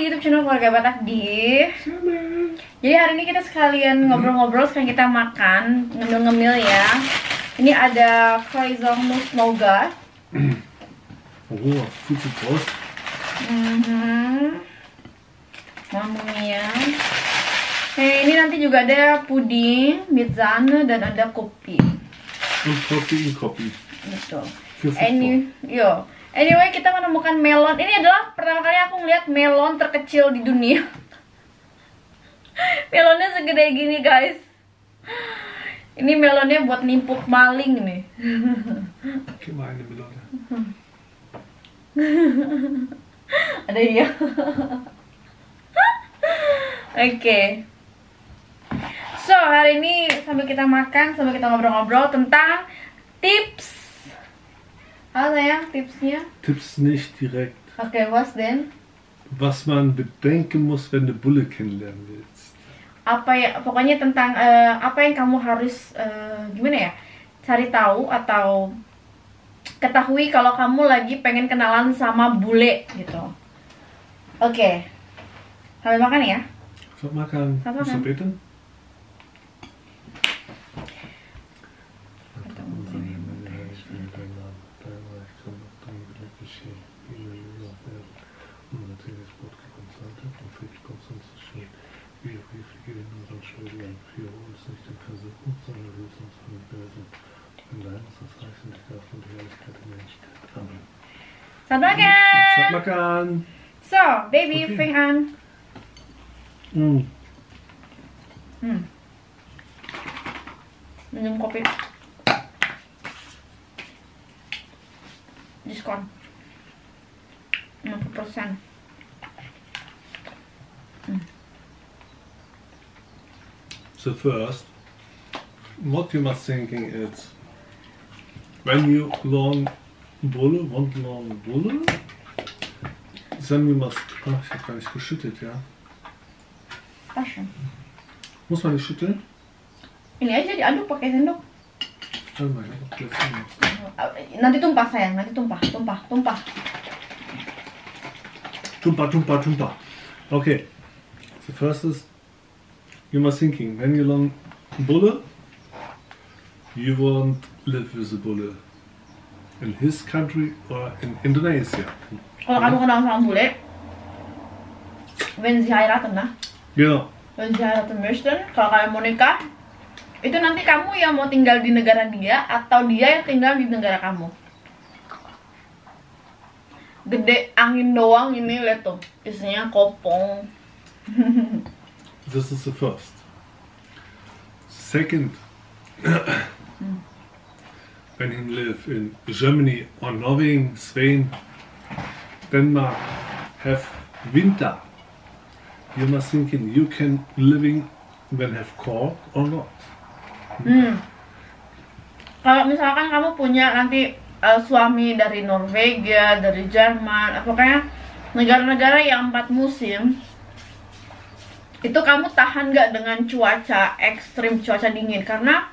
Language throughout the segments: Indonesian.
YouTube channel Keluarga Batakdi. Jadi hari ini kita sekalian ngobrol-ngobrol, sekalian kita makan, ngemil-ngemil ya. Ini ada Croissant Mousse Nougat. Oh, viel zu groß. Mamma mia. Ini nanti juga ada puding, mezzane, dan ada kopi. Und kopi. Betul. Für Fußball. Anyway, kita menemukan melon. Ini adalah pertama kali aku ngeliat melon terkecil di dunia. Melonnya segede gini, guys. Ini melonnya buat nimpuk maling nih. Gib mal eine Melone. Ada iya. Oke. So, hari ini sambil kita makan, sambil kita ngobrol-ngobrol tentang tips. Apa sayang tipsnya? Tipps nicht direkt. Oke, was denn? Was man bedenken muss, wenn du Bulle kennenlernen willst. Apa ya, pokoknya tentang apa yang kamu harus gimana ya, cari tahu atau ketahui kalau kamu lagi pengen kenalan sama bule gitu. Oke. Sambil makan ya. Sag makan. Selamat Bist makan. du beten? Selamat makan. Sag makan. So, baby, Okay. Feihan. Minum kopi. Diskon 60%. So first, what you must thinking is, when you want Bulle, then you must, ich habe gar nicht geschüttet, ja. Passion. Muss man nicht schütteln? Ini aja diaduk pakai sendok. Oh mein Gott, jetzt nicht. Nanti tumpah sayang, nanti tumpah. Tumpa. Okay. The first is, you must thinking, when you learn Bulle, you won't live with a Bulle in his country or in Indonesia. Kalau kamu kenal sama bule, wenn sie heiraten, nah. Genau. Wenn sie heiraten möchten, kalau kalian mau nikah, itu nanti kamu yang mau tinggal di negara dia atau dia yang tinggal di negara kamu. Gede angin doang ini, lihat tuh, isinya kopong. This is the first. Second, when you live in Germany or Norway, Spain, Denmark, have winter. You must thinking you can living when have cold or not. Kalau misalkan kamu punya nanti suami dari Norwegia, dari Jerman, pokoknya negara-negara yang 4 musim, itu kamu tahan nggak dengan cuaca ekstrim, cuaca dingin? Karena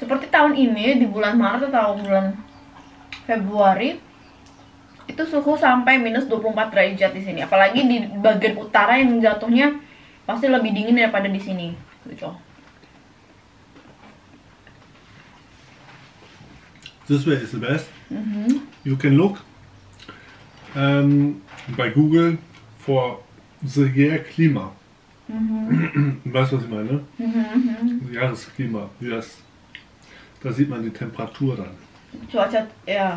seperti tahun ini di bulan Maret atau bulan Februari itu suhu sampai minus 24 derajat di sini. Apalagi di bagian utara yang jatuhnya pasti lebih dingin daripada di sini, gitu. This way is the best. You can look by Google for the year Klima. Weißt du, was ich meine? Jahresklima. Yes. Da sieht man die Temperatur dann. Cuaca, ya. Ja.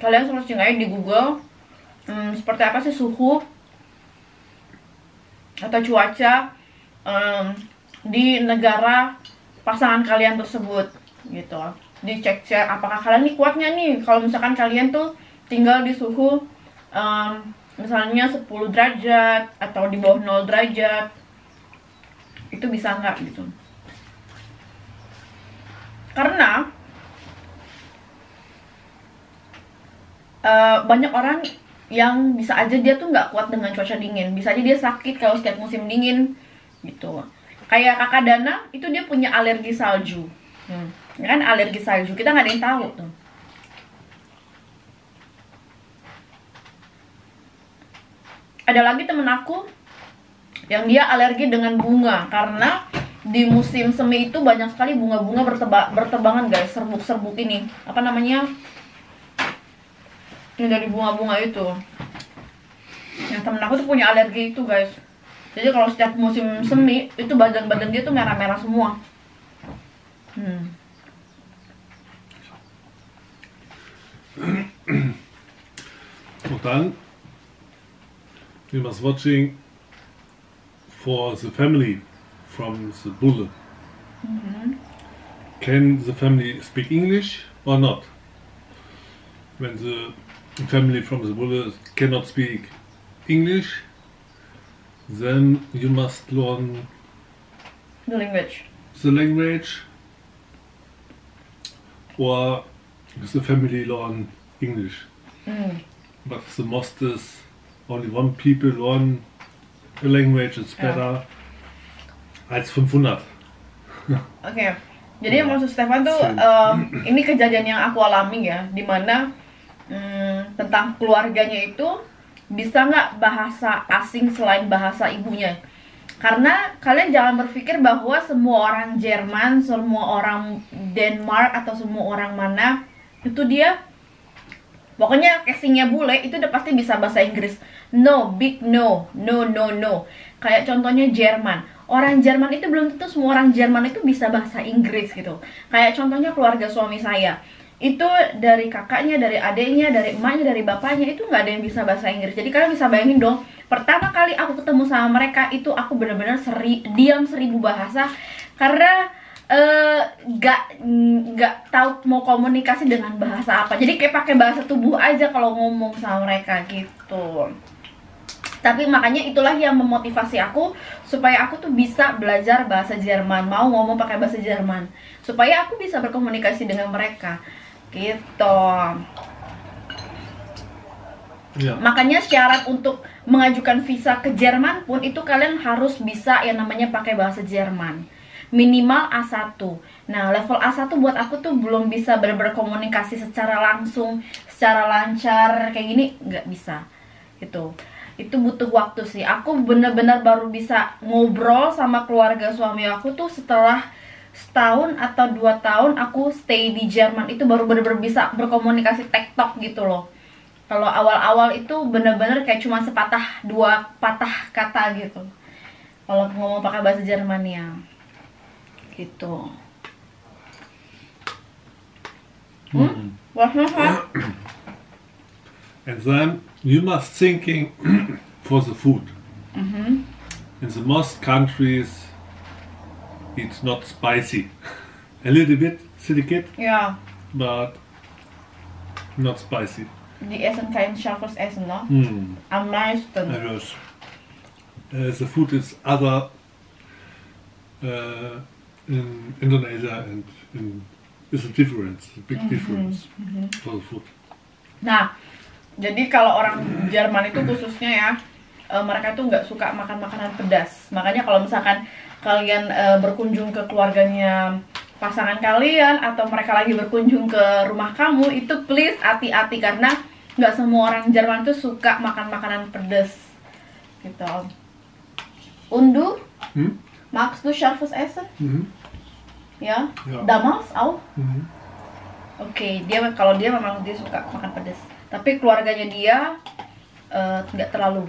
Kalian searching aja di Google seperti apa sih suhu atau cuaca di negara pasangan kalian tersebut gitu. Dicek-cek apakah kalian nih kuatnya nih kalau misalkan kalian tuh tinggal di suhu misalnya 10 derajat atau di bawah 0 derajat, itu bisa nggak gitu. Karena banyak orang yang bisa aja dia tuh nggak kuat dengan cuaca dingin, bisa aja dia sakit kalau setiap musim dingin gitu. Kayak kakak Dana itu dia punya alergi salju Ya kan alergi salju, kita nggak ada yang tahu tuh. Ada lagi temen aku yang dia alergi dengan bunga, karena di musim semi itu banyak sekali bunga-bunga berterbangan guys, serbuk-serbuk ini, apa namanya, yang dari bunga-bunga itu. Yang temen aku tuh punya alergi itu guys. Jadi kalau setiap musim semi itu badan-badan dia tuh merah-merah semua. Und dann, we must watching for the family from the bulle. Can the family speak English or not? When the family from the bulle cannot speak English, then you must learn The language. the language, or the family learn English. But the most is only one people learn a language, it's better als 500. Oke. Jadi maksud Stefan tuh ini kejadian yang aku alami ya, dimana tentang keluarganya itu bisa nggak bahasa asing selain bahasa ibunya. Karena kalian jangan berpikir bahwa semua orang Jerman, semua orang Denmark atau semua orang mana itu dia pokoknya casingnya bule itu udah pasti bisa bahasa Inggris. No, big no, no, no, no. Kayak contohnya Jerman. Orang Jerman itu belum tentu semua orang Jerman itu bisa bahasa Inggris gitu. Kayak contohnya keluarga suami saya. Itu dari kakaknya, dari adiknya, dari emaknya, dari bapaknya itu nggak ada yang bisa bahasa Inggris. Jadi kalian bisa bayangin dong, pertama kali aku ketemu sama mereka itu aku benar-benar diam 1000 bahasa karena nggak tahu mau komunikasi dengan bahasa apa. Jadi kayak pakai bahasa tubuh aja kalau ngomong sama mereka gitu. Tapi makanya itulah yang memotivasi aku supaya aku tuh bisa belajar bahasa Jerman, mau ngomong pakai bahasa Jerman, supaya aku bisa berkomunikasi dengan mereka gitu. Ja. Makanya syarat untuk mengajukan visa ke Jerman pun itu kalian harus bisa yang namanya pakai bahasa Jerman, minimal A1. Nah level A1 buat aku tuh belum bisa berkomunikasi secara langsung, secara lancar kayak gini, nggak bisa gitu. Itu butuh waktu sih. Aku bener-bener baru bisa ngobrol sama keluarga suami aku tuh setelah setahun atau 2 tahun aku stay di Jerman. Itu baru bener-bener bisa berkomunikasi tektok gitu loh. Kalau awal-awal itu bener-bener kayak cuma sepatah 2 patah kata gitu kalau ngomong pakai bahasa Jerman ya gitu. And then you must thinking for the food. In the most countries it's not spicy. A little bit, sedikit, Ya, but not spicy. die essen kein scharfes Essen, ne? Am meisten. Yes. The food is other in Indonesia and is a difference, a big difference for the food. Nah, jadi kalau orang Jerman itu khususnya ya, mereka tuh nggak suka makan makanan pedas. Makanya kalau misalkan kalian berkunjung ke keluarganya pasangan kalian atau mereka lagi berkunjung ke rumah kamu, itu please hati-hati karena nggak semua orang Jerman tuh suka makan makanan pedas gitu. Undu, magst du scharfes Essen? Ya, Ja. damals auch? Oke, kalau dia memang dia suka makan pedas. Tapi keluarganya dia nggak terlalu.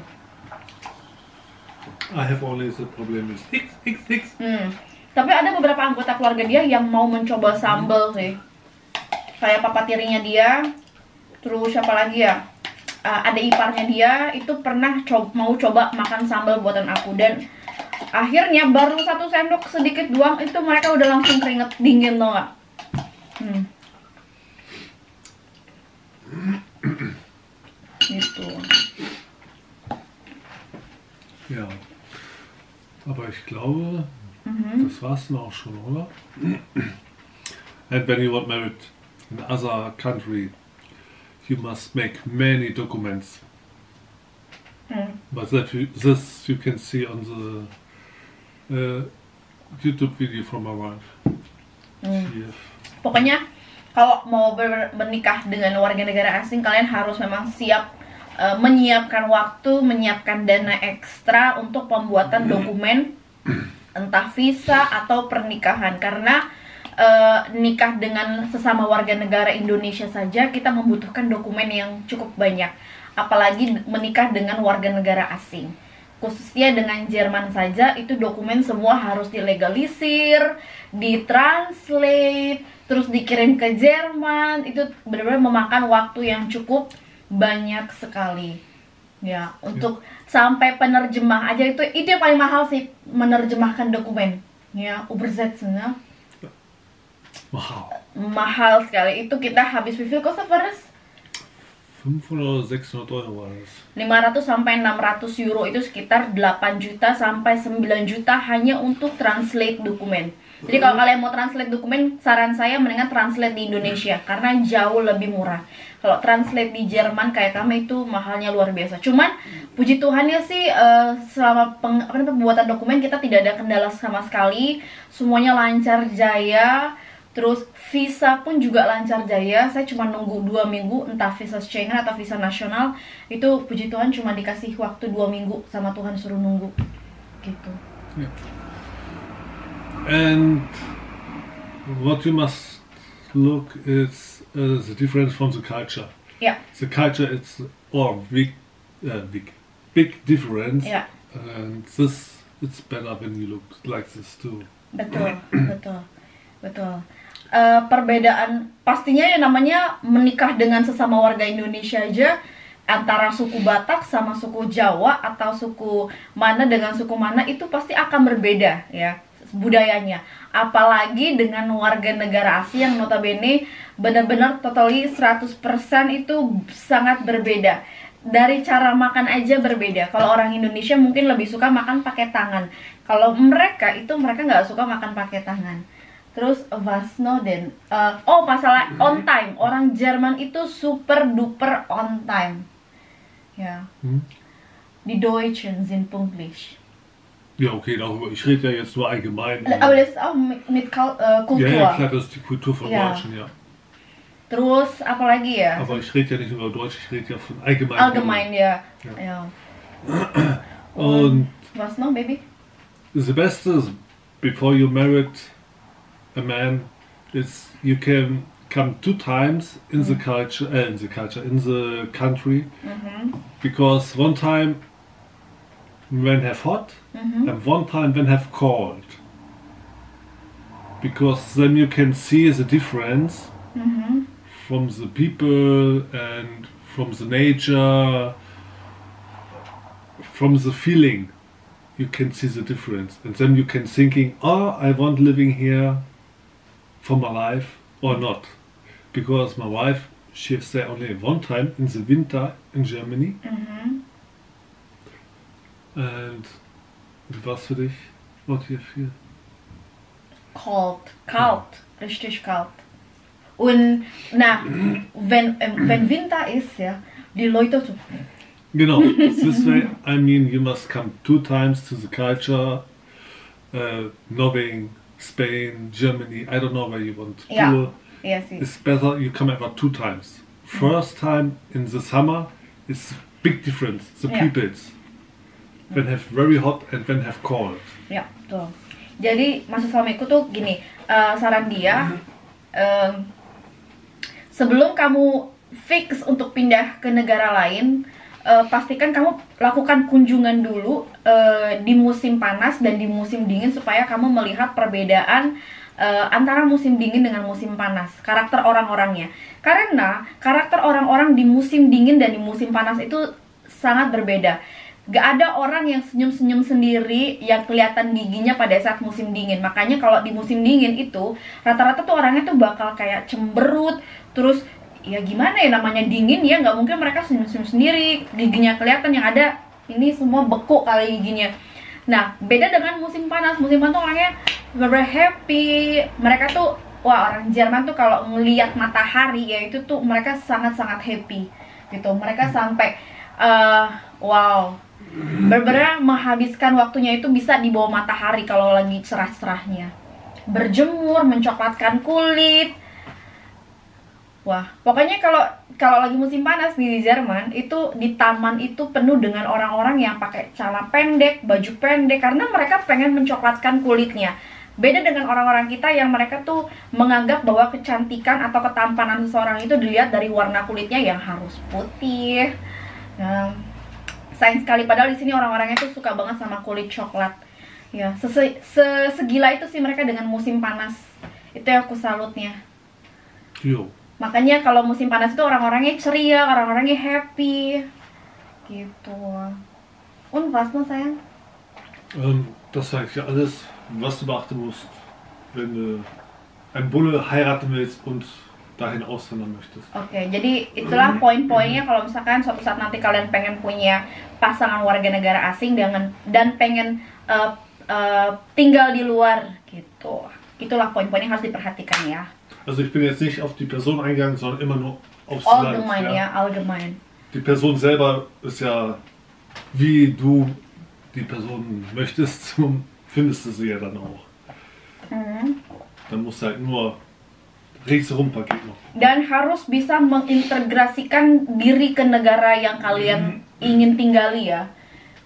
I have only the problem is X. Tapi ada beberapa anggota keluarga dia yang mau mencoba sambal sih. Kayak papa tirinya dia, terus siapa lagi ya? Ada iparnya dia itu pernah mau coba makan sambal buatan aku dan akhirnya baru 1 sendok sedikit doang itu mereka udah langsung keringet dingin tau gak? Gitu. Ja. Aber ich glaube, das war's dann auch schon, oder? And when you want married in other country, you must make many documents. But this you can see on the YouTube video from my wife. 'Oke. For the food. Nah, jadi kalau orang Jerman itu khususnya ya, mereka tuh nggak suka makan makanan pedas. Makanya kalau misalkan kalian berkunjung ke keluarganya pasangan kalian atau mereka lagi berkunjung ke rumah kamu, itu please hati-hati karena nggak semua orang Jerman tuh suka makan makanan pedas. Kiev. Pokoknya kalau mau menikah dengan warga negara asing, kalian harus memang siap menyiapkan waktu, menyiapkan dana ekstra untuk pembuatan dokumen, entah visa atau pernikahan. Karena nikah dengan sesama warga negara Indonesia saja kita membutuhkan dokumen yang cukup banyak, apalagi menikah dengan warga negara asing. Khususnya dengan Jerman saja, itu dokumen semua harus dilegalisir, ditranslate, terus dikirim ke Jerman. Itu benar-benar memakan waktu yang cukup banyak sekali. Ya, untuk sampai penerjemah aja itu yang paling mahal sih, menerjemahkan dokumen. Ya, übersetzen, ya. Mahal sekali. Itu kita habis wie viel kostet das? 500 oder 600 Euro war das. 500 sampai 600 euro, itu sekitar 8 juta sampai 9 juta hanya untuk translate dokumen. Jadi kalau kalian mau translate dokumen, saran saya mendingan translate di Indonesia karena jauh lebih murah. Kalau translate di Jerman kayak kami itu mahalnya luar biasa. Cuman puji Tuhannya sih selama pembuatan dokumen kita tidak ada kendala sama sekali. Semuanya lancar jaya. Terus visa pun juga lancar jaya. Saya cuma nunggu 2 minggu, entah visa Schengen atau visa nasional. Itu puji Tuhan cuma dikasih waktu 2 minggu sama Tuhan suruh nunggu. Gitu. Yeah. And what you must look is the difference from the culture. Yeah. The culture is big difference. Yeah. And this it's better when you look like this too. Betul, betul. Perbedaan pastinya ya, namanya menikah dengan sesama warga Indonesia aja, antara suku Batak sama suku Jawa atau suku mana dengan suku mana itu pasti akan berbeda ya budayanya. Apalagi dengan warga negara asing yang notabene benar-benar totally 100% itu sangat berbeda. Dari cara makan aja berbeda. Kalau orang Indonesia mungkin lebih suka makan pakai tangan. Kalau mereka nggak suka makan pakai tangan. Terus was noch denn? Masalah on time. Orang Jerman itu super duper on time. Ja. Die Deutschen sind pünktlich. Ja, okay, darüber. Ich rede ja jetzt nur allgemein. Aber das ist auch mit Kultur. Ja, klar, das ist die Kultur von Deutschen, ja. Terus apa lagi ya? Aber ich rede ja nicht über Deutsch, ich rede ja von allgemein. Allgemein, ja. Und was noch, Baby? The best is before you married a man is you can come 2 times in the culture, in the country, because one time when have hot and one time when have cold, because then you can see the difference from the people and from the nature, from the feeling. You can see the difference, and then you can thinking, I want living here for my life or not, because my wife, she stay only one time in the winter in Germany. And wie war's für dich? What do you feel? Kalt, richtig kalt. Und wenn Winter ist, ja, die Leute so. Genau, this way, I mean, you must come 2 times to the culture, Norway, Spain, Germany, I don't know where you want to go. Yes. It's better you come ever 2 times. First time in the summer is big difference, the peoples. When have very hot and when have cold. Ya, betul. Jadi maksud suamiku tuh gini, saran dia, sebelum kamu fix untuk pindah ke negara lain, pastikan kamu lakukan kunjungan dulu di musim panas dan di musim dingin supaya kamu melihat perbedaan antara musim dingin dengan musim panas, karakter orang-orangnya. Karena karakter orang-orang di musim dingin dan di musim panas itu sangat berbeda. Gak ada orang yang senyum-senyum sendiri yang kelihatan giginya pada saat musim dingin. Makanya kalau di musim dingin itu rata-rata tuh orangnya tuh bakal kayak cemberut. Terus ya gimana ya, namanya dingin ya, nggak mungkin mereka senyum-senyum sendiri, giginya kelihatan. Yang ada ini semua beku kali giginya. Nah, beda dengan musim panas. Musim panas tuh orangnya bener-bener happy. Mereka tuh, wah, orang Jerman tuh kalau ngelihat matahari ya itu tuh mereka sangat-sangat happy gitu. Mereka sampai wow, bener-bener menghabiskan waktunya itu bisa di bawah matahari kalau lagi cerah-cerahnya berjemur, mencoklatkan kulit. Wah, pokoknya kalau lagi musim panas di Jerman itu di taman itu penuh dengan orang-orang yang pakai celana pendek, baju pendek karena mereka pengen mencoklatkan kulitnya. Beda dengan orang-orang kita yang mereka tuh menganggap bahwa kecantikan atau ketampanan seseorang itu dilihat dari warna kulitnya yang harus putih. Nah, sayang sekali padahal di sini orang-orangnya tuh suka banget sama kulit coklat. Ya, segila itu sih mereka dengan musim panas. Itu yang aku salutnya. Jo. Makanya kalau musim panas itu orang-orangnya ceria, orang-orangnya happy. Gitu. Und was noch, sayang? Das ist eigentlich alles, was du beachten musst, wenn du einen Bulle heiraten willst und dahin auswandern möchtest. Oke, jadi itulah poin-poinnya kalau misalkan suatu saat nanti kalian pengen punya pasangan warga negara asing dan pengen tinggal di luar gitu. Itulah poin-poin yang harus diperhatikan ya. Also ich bin jetzt nicht auf die Person eingegangen, sondern immer nur aufs Land. Allgemein ya, allgemein. Die Person selber ist ja, wie du die Person möchtest, findest du sie ja dann auch. Dann musst du halt nur ringsherum Paket noch. Dan harus bisa mengintegrasikan diri ke negara yang kalian ingin tinggali ya.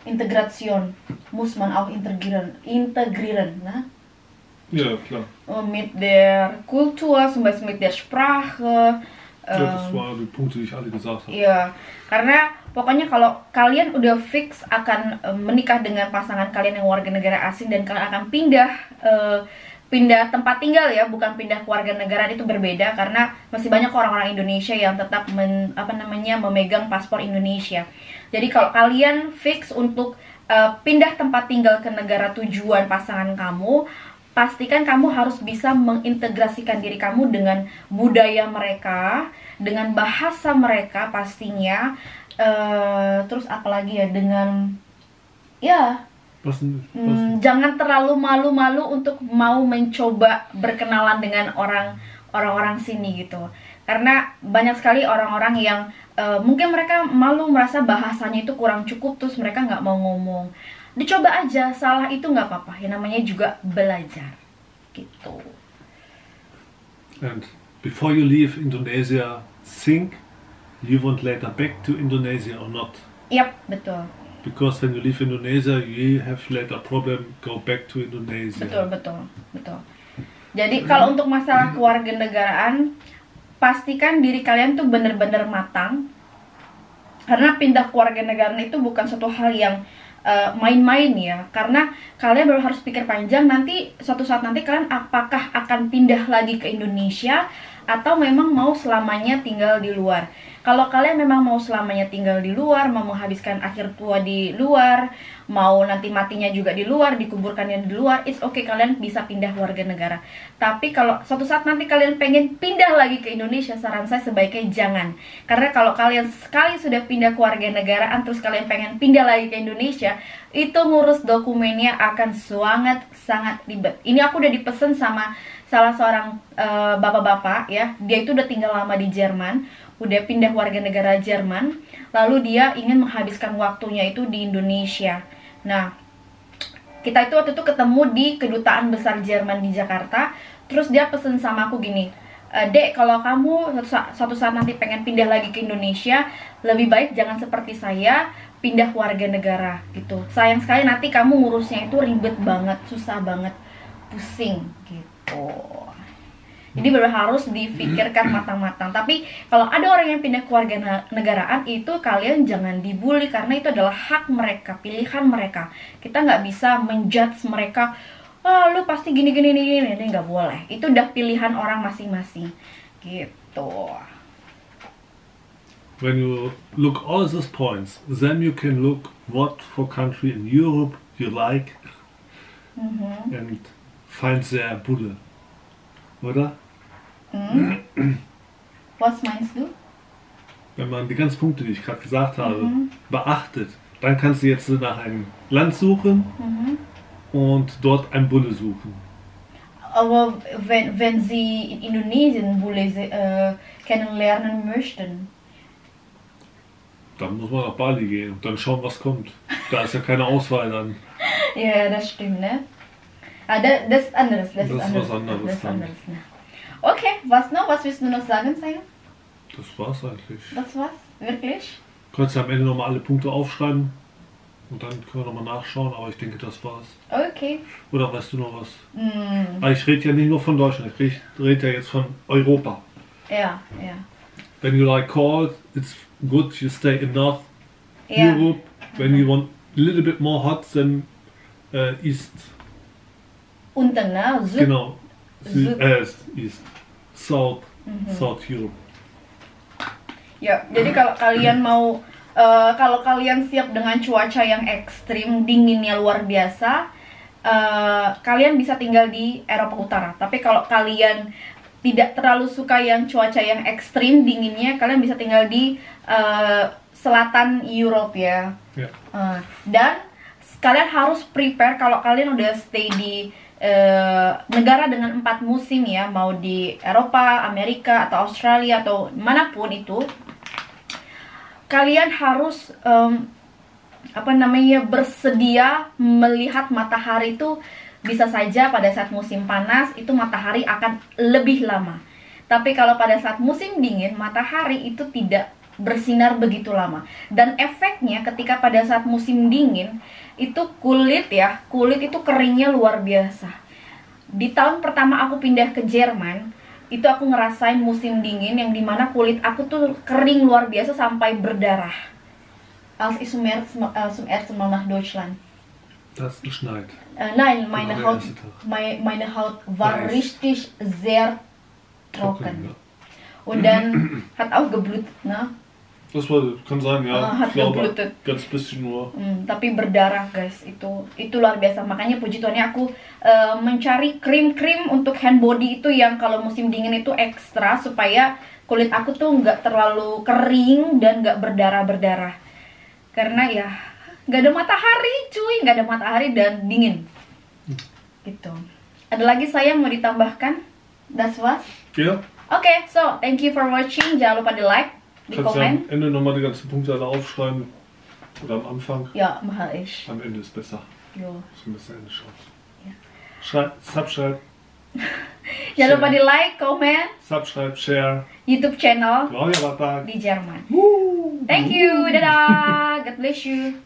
Integration. Muss man auch integrieren, nah? Ja, klar. Mit der Kultur, zum Beispiel mit der Sprache. Ja, das waren die Punkte, die ich alle gesagt habe. Iya, karena pokoknya kalau kalian udah fix akan menikah dengan pasangan kalian yang warga negara asing dan kalian akan pindah tempat tinggal ya, bukan pindah keluarga negaraan, itu berbeda karena masih banyak orang-orang Indonesia yang tetap memegang paspor Indonesia. Jadi kalau kalian fix untuk pindah tempat tinggal ke negara tujuan pasangan kamu, pastikan kamu harus bisa mengintegrasikan diri kamu dengan budaya mereka, dengan bahasa mereka pastinya, terus apalagi ya, dengan ya jangan terlalu malu-malu untuk mau mencoba berkenalan dengan orang-orang sini gitu. Karena banyak sekali orang-orang yang mungkin mereka malu, merasa bahasanya itu kurang cukup, terus mereka nggak mau ngomong. Dicoba aja, salah itu nggak apa-apa, yang namanya juga belajar gitu. And before you leave Indonesia, think you want later back to Indonesia or not. Yap, betul. Because when you leave Indonesia, you have later problem go back to Indonesia. Betul. Jadi kalau untuk masalah kewarganegaraan, pastikan diri kalian tuh bener-bener matang. Karena pindah kewarganegaraan itu bukan suatu hal yang main-main ya, karena kalian baru harus pikir panjang nanti suatu saat nanti kalian apakah akan pindah lagi ke Indonesia atau memang mau selamanya tinggal di luar. Kalau kalian memang mau selamanya tinggal di luar, mau menghabiskan akhir tua di luar, mau nanti matinya juga di luar, dikuburkannya di luar, it's okay, kalian bisa pindah warga negara. Tapi kalau suatu saat nanti kalian pengen pindah lagi ke Indonesia, saran saya sebaiknya jangan. Karena kalau kalian sekali sudah pindah ke warga negaraan, terus kalian pengen pindah lagi ke Indonesia, itu ngurus dokumennya akan sangat ribet. Ini aku udah dipesen sama salah seorang bapak-bapak ya, dia itu udah tinggal lama di Jerman, udah pindah warga negara Jerman, lalu dia ingin menghabiskan waktunya itu di Indonesia. Nah, kita itu waktu itu ketemu di Kedutaan Besar Jerman di Jakarta, terus dia pesen sama aku gini, Dek, kalau kamu suatu saat nanti pengen pindah lagi ke Indonesia, lebih baik jangan seperti saya, pindah warga negara gitu. Sayang sekali nanti kamu ngurusnya itu ribet banget, susah banget, pusing gitu. Jadi benar harus difikirkan matang-matang. Tapi kalau ada orang yang pindah ke warga negaraan, itu kalian jangan dibully karena itu adalah hak mereka, pilihan mereka. Kita nggak bisa menjudge mereka, lu pasti gini, ini nggak boleh. Itu udah pilihan orang masing-masing, gitu. When you look all these points, then you can look what for country in Europe you like and find their Buddha, oder? Was meinst du? Wenn man die ganzen Punkte, die ich gerade gesagt habe, beachtet, dann kannst du jetzt nach einem Land suchen und dort einen Bulle suchen. Aber wenn Sie in Indonesien Bulle kennenlernen möchten, dann muss man nach Bali gehen und dann schauen, was kommt. Da ist ja keine Auswahl dann. Ja, das stimmt, ne? Das ist anderes. Das ist was anderes Das ist dann. anderes. Ja. Okay, was noch? Was willst du noch sagen, Sayang? Das war's eigentlich. Das war's? Wirklich? Kannst du am Ende nochmal alle Punkte aufschreiben und dann können wir nochmal nachschauen, aber ich denke, das war's. Okay. Oder weißt du noch was? Aber ich rede ja nicht nur von Deutschland, ich rede ja jetzt von Europa. Ja. When you like cold, it's good you stay in North Ja. Europe. When you want a little bit more hot, then East. Unten, ne? Genau. Süd- East. South. South Europe. Ya, jadi kalau kalian siap dengan cuaca yang ekstrim, dinginnya luar biasa, kalian bisa tinggal di Eropa Utara. Tapi kalau kalian tidak terlalu suka yang cuaca yang ekstrim dinginnya, kalian bisa tinggal di selatan Europe ya. Ja. Dan kalian harus prepare kalau kalian udah stay di negara dengan 4 musim ya, mau di Eropa, Amerika, atau Australia, atau manapun itu, kalian harus bersedia melihat matahari itu. Bisa saja pada saat musim panas itu matahari akan lebih lama. Tapi kalau pada saat musim dingin, matahari itu tidak bersinar begitu lama. Dan efeknya ketika pada saat musim dingin, itu kulit itu keringnya luar biasa. Di tahun pertama aku pindah ke Jerman, itu aku ngerasain musim dingin yang dimana kulit aku tuh kering luar biasa sampai berdarah. Als ich zum ersten Mal nach Deutschland. Das geschneit. Nein, meine Genau, Haut, der erste Tag. meine Haut war Weiß. richtig sehr trocken. Ja. Und dann hat auch geblutet, ne? Das kann sein, ja. Hat Ich glaube, geblutet. ganz bisschen nur. Tapi berdarah guys, itu luar biasa. Makanya puji Tuhannya aku mencari krim untuk hand body itu yang kalau musim dingin itu ekstra, supaya kulit aku tuh nggak terlalu kering dan nggak berdarah. Karena ya nggak ada matahari cuy, nggak ada matahari dan dingin gitu. Ada lagi saya mau ditambahkan? Das war's? Ja. Okay, so thank you for watching. Jangan lupa di like, di Kannst du am komen. Ende nochmal die ganzen Punkte alle aufschreiben? Oder am Anfang? Ya, mahal ish. Am Ende ist besser. Yo. So ein bisschen Ende schaut. Ja. Subscribe, Jangan lupa di like, komen, subscribe, share. YouTube channel Claudia Batak. di Jerman. Thank you, dadah. God bless you.